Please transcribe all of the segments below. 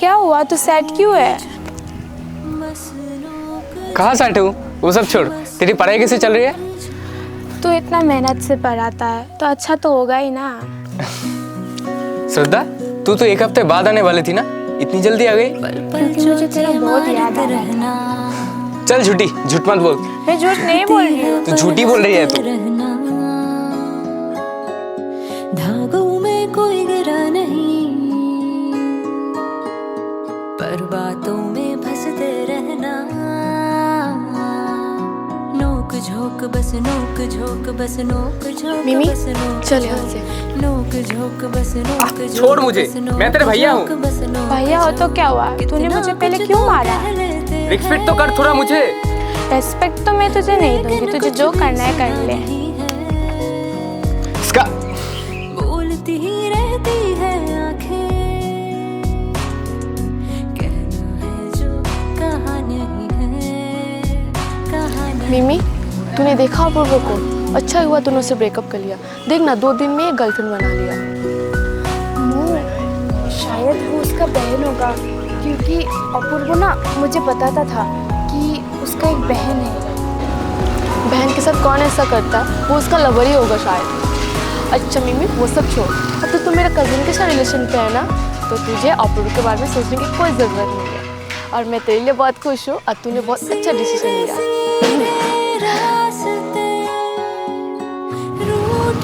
क्या हुआ, तू सैड क्यों है? कहाँ सैड हूँ? वो सब छोड़, तेरी पढ़ाई कैसे चल रही है? तू इतना मेहनत से पढ़ाता है तो अच्छा तो होगा ही ना। श्रद्धा, तू तो एक हफ्ते बाद आने वाली थी ना, इतनी जल्दी आ गई? क्योंकि मुझे तेरा बहुत याद आ रहा था। चल झूठी, झूठ मत बोल। मैं झूठ नहीं बोल रही हूँ। तू झूठी बोल रही है तू। धागों में कोई गिरा नहीं, पर बातों में फंसते रहना। नोक झोंक बस नोक झोंक बस नोक झोंक मिमी, बस नोक चल यहाँ से। नोक झोंक बस नोक झोंक। छोड़ मुझे, मैं तेरे भैया हूँ। भैया हो तो क्या हुआ, तूने मुझे पहले क्यों मारा? रिस्पेक्ट तो कर थोड़ा मुझे। रेस्पेक्ट तो मैं तुझे नहीं दूंगी, तुझे जो करना है कर ले। इसका बोलती ही रहती है आंखें, कहना है जो कहा नहीं है, कहा नहीं। मिमी, तूने देखा अपूर्व को? अच्छा हुआ तूने उससे ब्रेकअप कर लिया। देख ना, 2 दिन में एक गर्लफ्रेंड बना लिया। शायद वो उसका बहन होगा, क्योंकि अपूर्व ना मुझे बताता था कि उसका एक बहन है। बहन के साथ कौन ऐसा करता है? वो उसका लवर ही होगा शायद। अच्छा मिमी, वो सब छोड़। अब तो तू मेरा कजिन के साथ रिलेशन पे है ना, तो तुझे अपूर्व के बारे में सोचने की कोई ज़रूरत नहीं है। और मैं तेरे लिए बहुत खुश हूँ और तूने बहुत अच्छा डिसीजन लिया।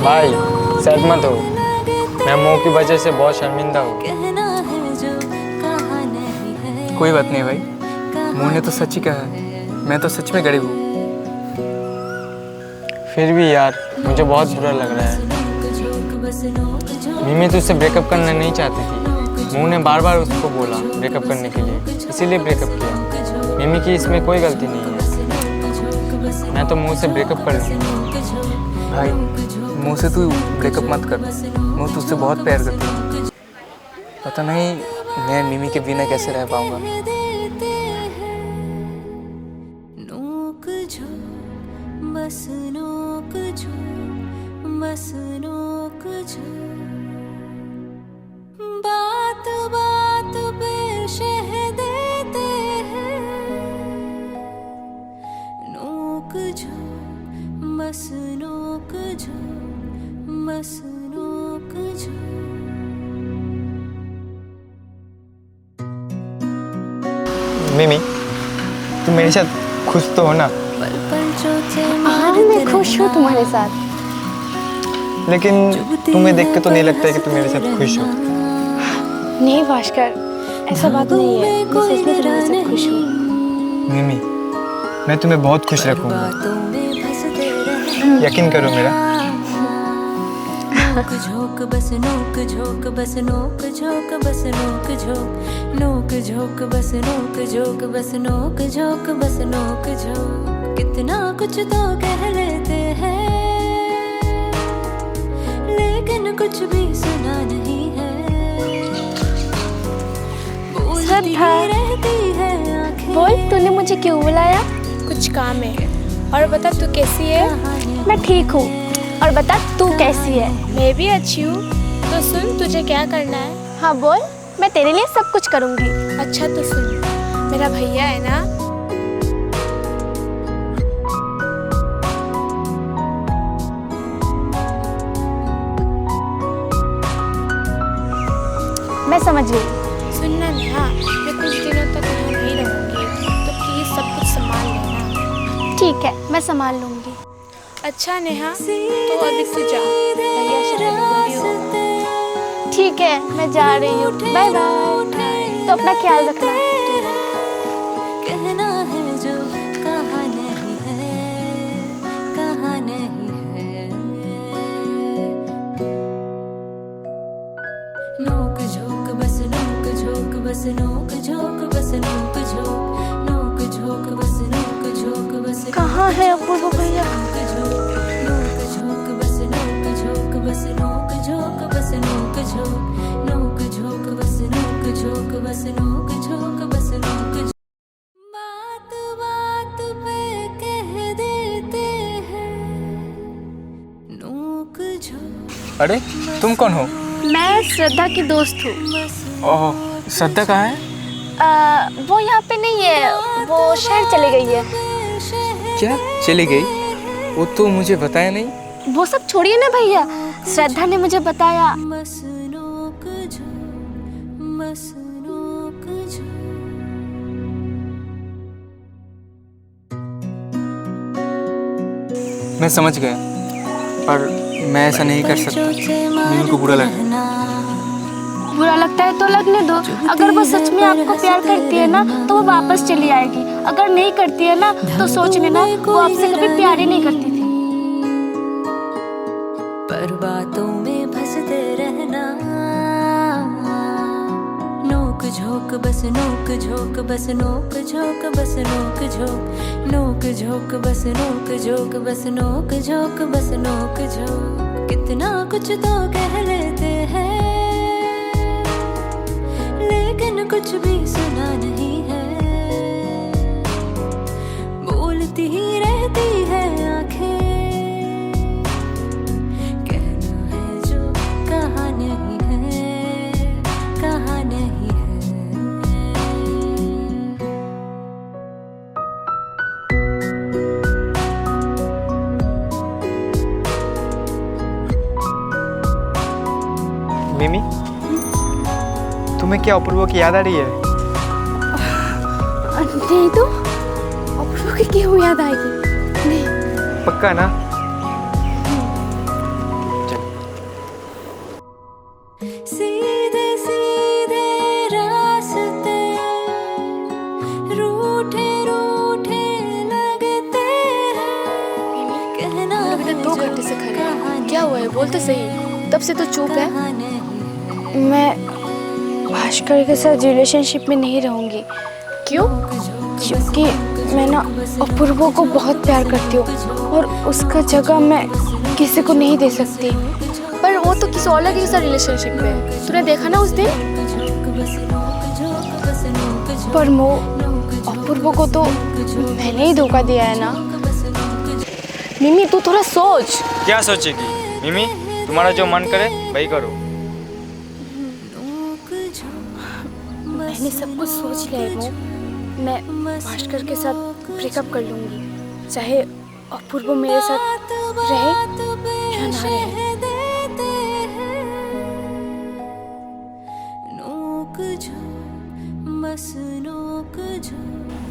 भाई सैड मत हो, मैं मोह की वजह से बहुत शर्मिंदा हूँ। कोई बात नहीं भाई, मोह ने तो सच ही कहा है, मैं तो सच में गरीब हूँ। फिर भी यार मुझे बहुत बुरा लग रहा है। मिमी तुझसे ब्रेकअप करना नहीं चाहती थी, मोह ने बार बार उसको बोला ब्रेकअप करने के लिए, इसीलिए ब्रेकअप किया। मिमी की इसमें कोई गलती नहीं है, मैं तो मोह से ब्रेकअप कर लूँगा। भाई मोह से तू ब्रेकअप मत कर, मोह तुझसे बहुत प्यार करती है। पता नहीं मैं मिमी के बिना कैसे रह पाऊंगा। नोक झोंक बस नोक झोंक बस नोक झोंक। बात बात पे शह देते हैं। नोक झोंक बस नोक झोंक बस नोक झोंक। मिमी, तुम मेरे साथ खुश तो हो ना? हाँ, मैं खुश हूँ तुम्हारे साथ। लेकिन तुम्हें देख के तो नहीं लगता है कि तुम मेरे साथ खुश हो। नहीं भास्कर, ऐसा बात नहीं है, मैं सच में तुम्हारे साथ खुश हूँ। मिमी, मैं तुम्हें बहुत खुश रखूंगा, यकीन करो मेरा। नोक झोंक बस नोक झोंक बस नोक झोंक बस नोक झोंक। नोक झोंक बस नोक झोंक बस नोक झोंक बस नोक झोंक। कितना कुछ तो कह लेते हैं, लेकिन कुछ भी सुना नहीं है। बोलती ही रहती है आंखें। बोल, तूने मुझे क्यों बुलाया? कुछ काम है। और बता तू कैसी है? मैं ठीक हूँ। और बता तू कैसी है? मैं भी अच्छी हूँ। तो सुन, तुझे क्या करना है? हाँ बोल, मैं तेरे लिए सब कुछ करूँगी। अच्छा तो सुन, मेरा भैया है ना, मैं समझ गई। सुनना नेहा, मैं कुछ दिनों तक यहाँ नहीं रहूँगी, तो प्लीज़ सब कुछ संभाल लेना। ठीक है, मैं संभाल लूँगी। अच्छा नेहा, तो अभी तू जा, भैया शायद जरूरी हो। ठीक है, मैं जा रही हूँ। Bye bye. तो अपना ख्याल रखना। कहना है जो कहा नहीं है, कहा नहीं है। नोक झोंक बस नोक झोंक बस नोक झोंक बस नोक झोंक। नोक झोंक बस नोक झोंक बस। कहाँ है अपूर्व भैया? नोक झोंक बस नोक झोंक बस नोक झोंक बस नोक झोंक। नोक झोंक बस नोक झोंक बस नोक झोंक बस नोक झोंक। बात बात पे कह देते हैं। नोक झोंक। अरे तुम कौन हो? मैं श्रद्धा की दोस्त हूँ। ओह, श्रद्धा कहाँ है? वो यहाँ पे नहीं है, वो शहर चली गई है। क्या चली गई? वो तो मुझे बताया नहीं। वो सब छोड़िए ना भैया, श्रद्धा ने मुझे बताया। बस नोक झोंक, बस नोक झोंक। मैं समझ गया, पर मैं ऐसा नहीं कर सकता। मिमी को बुरा लगेगा। बुरा लगता है तो लगने दो। अगर वो सच में आपको प्यार करती है ना तो वो वापस चली आएगी। अगर नहीं करती है ना तो सोच लेना वो आपसे कभी प्यार ही नहीं करती थी। पर बातों में फंसते रहना, नोक झोंक बस नोक झोंक, बस नोक झोंक, बस नोक झोंक, नोक झोंक बस नोक झोंक, बस नोक झोंक, बस नोक झोंक। कितना कुछ तो कह लेते हैं लेकिन कुछ भी सुना नहीं है। बोलती ही रहती है आंखें, कहना है जो कहा नहीं है, कहा नहीं है। मिमी, तुम्हें क्या अपूर्व की याद आ रही है? नहीं तो अपूर्व की क्यों याद आएगी? नहीं। पक्का ना? सीधे सीधे रास्ते रूठे रूठे लगते हैं, कहना अभी तक 2 घंटे से खड़े हैं। क्या हुआ है? बोल तो सही। तब से तो चुप है। मैं भास्कर के साथ रिलेशनशिप में नहीं रहूंगी। क्यों? क्योंकि मैं ना अपूर्व को बहुत प्यार करती हूँ और उसका जगह मैं किसी को नहीं दे सकती। पर वो तो किसी और लड़के के साथ रिलेशनशिप में है। तूने देखा ना उस दिन? पर वो अपूर्व को तो मैंने ही धोखा दिया है ना। मिमी तू थोड़ा सोच। क्या सोचेगी मिमी? तुम्हारा जो मन करे वही करो। मैंने सब कुछ सोच लिया है वो। मैं भास्कर के साथ ब्रेकअप कर लूंगी, चाहे अपूर्व मेरे साथ रहे या ना रहे।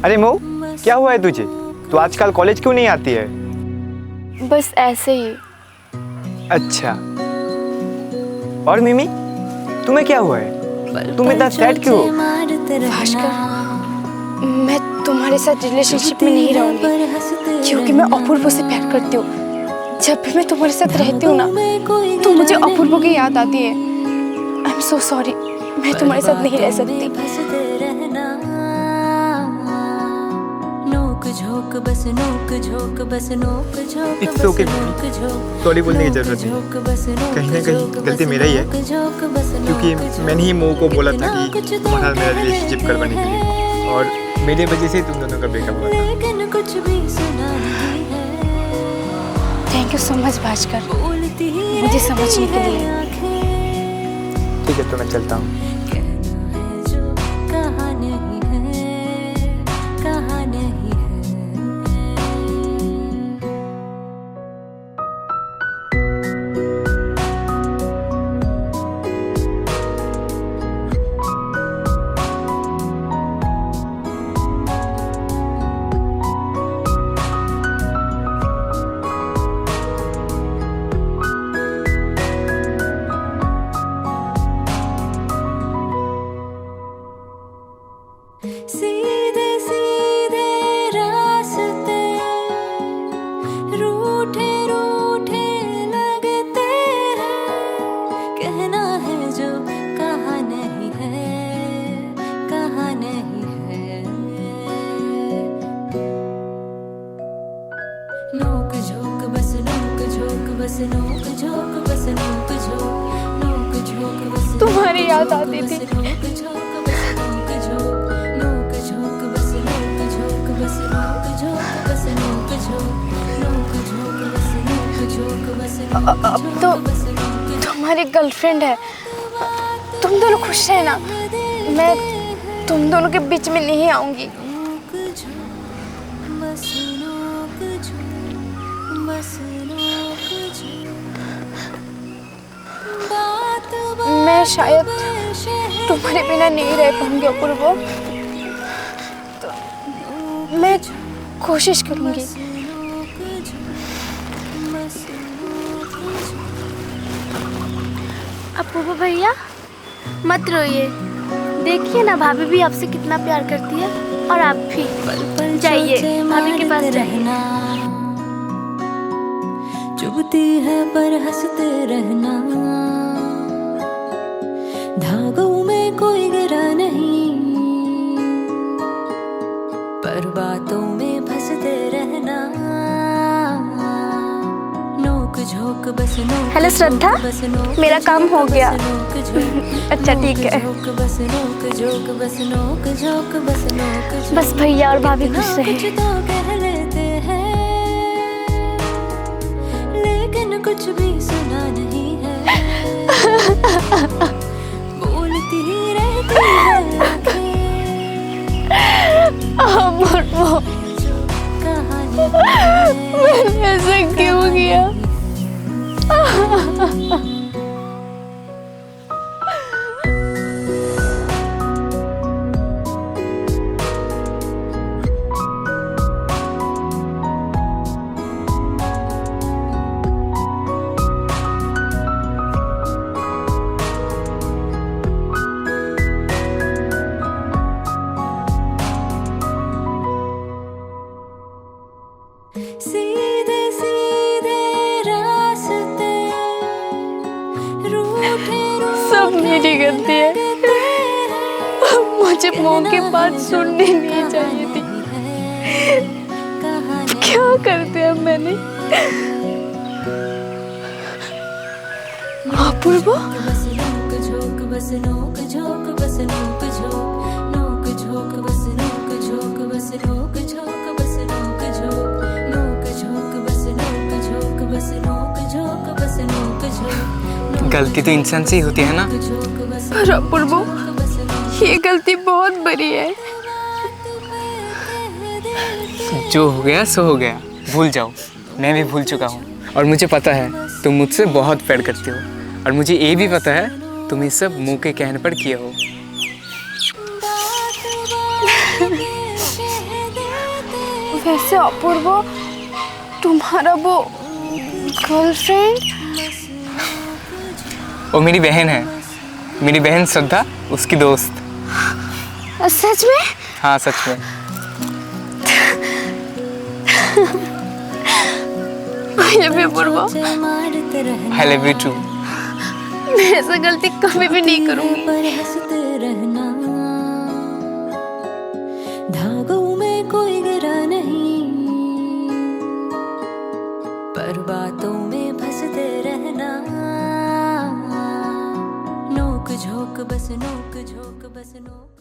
अरे मऊ, क्या हुआ है तुझे? तू आजकल कॉलेज क्यों नहीं आती है? बस ऐसे ही। अच्छा। और मिमी, तुम्हें क्या हुआ है? तुम इतना सैड क्यों हो? भास्कर, मैं तुम्हारे साथ रिलेशनशिप में नहीं रहूंगी क्योंकि मैं अपूर्व से प्यार करती हूँ। जब भी मैं तुम्हारे साथ रहती हूँ ना तो मुझे अपूर्व की याद आती है। आई एम सो सॉरी, मैं तुम्हारे साथ नहीं रह सकती। It's okay, मिमी। सॉरी बोलने की जरूरत नहीं। कहीं ना कहीं गलती मेरा ही है, क्योंकि मैंने ही मऊ को बोला था कि तुम्हारा मेरा रिलेशनशिप करवाने के लिए, और मेरे वजह से तुम दोनों का ब्रेकअप हुआ था। Thank you so much Bhaskar, मुझे समझने के लिए। ठीक है, तो मैं चलता हूँ। सीधे सीधे रास्ते रूठे रूठे लगते हैं, कहना है जो कहा नहीं है, कहा नहीं है। नोक झोंक बस नोक झोंक, बस नोक झोंक, बस नोक झोंक, नोक झोंक बस। तुम्हारी याद आती थी। अब तो तुम्हारी गर्लफ्रेंड है, तुम दोनों खुश रहना। मैं तुम दोनों के बीच में नहीं आऊंगी। मैं शायद तुम्हारे बिना नहीं रह पाऊंगी अपूर्व, तो मैं कोशिश करूंगी। अपूर्व भैया मत रोइए, देखिए ना भाभी भी आपसे कितना प्यार करती है, और आप भी जाइए भाभी के पास रहना। चुभती है पर हंसते रहना, धागों में कोई गिरा नहीं, पर बातों में फंसते रहना, नोक झोंक बस नोक। हेलो श्रद्धा, मेरा काम हो गया। अच्छा ठीक है। बस भैया और भाभी खुश रहे। कुछ तो कह लेते हैं, लेकिन कुछ भी सुना नहीं है, बोलती ही रहती है अपूर्व, कहानी। मैंने ऐसा क्यों किया? सीधे सीधे रास्ते, रूठे सब मेरी गलती है। मुझे मौके की बात सुननी नहीं चाहिए थी। क्या कर दिया मैंने? अपूर्व, बस नोक झोंक बस नोक झोंक बस नोक झोंक, नोक झोंक बस नोक झोंक बस नोक झोंक बस नोक झोंक, नोक झोंक बस नोक झोंक बस नोक झोंक बस नोक झोंक। गलती तो इंसान से ही होती है ना। पर अपूर्व, ये गलती बहुत बड़ी है। जो हो गया सो हो गया, भूल जाओ। मैं भी भूल चुका हूँ, और मुझे पता है तुम मुझसे बहुत प्यार करते हो, और मुझे ये भी पता है तुम ये सब मुँह के कहने पर किए हो। वैसे अपूर्व, तुम्हारा वो गर्लफ्रेंड? वो मेरी बहन है, मेरी बहन श्रद्धा, उसकी दोस्त। सच में? हाँ सच में। I love you Apoorva. I love you too। मैं ऐसा गलती कभी भी नहीं करूंगी। पर हंसते रहना, धागों में कोई गिरा नहीं, पर बातों में फंसते रहना, नोक झोंक बस नोक झोंक बस नोक।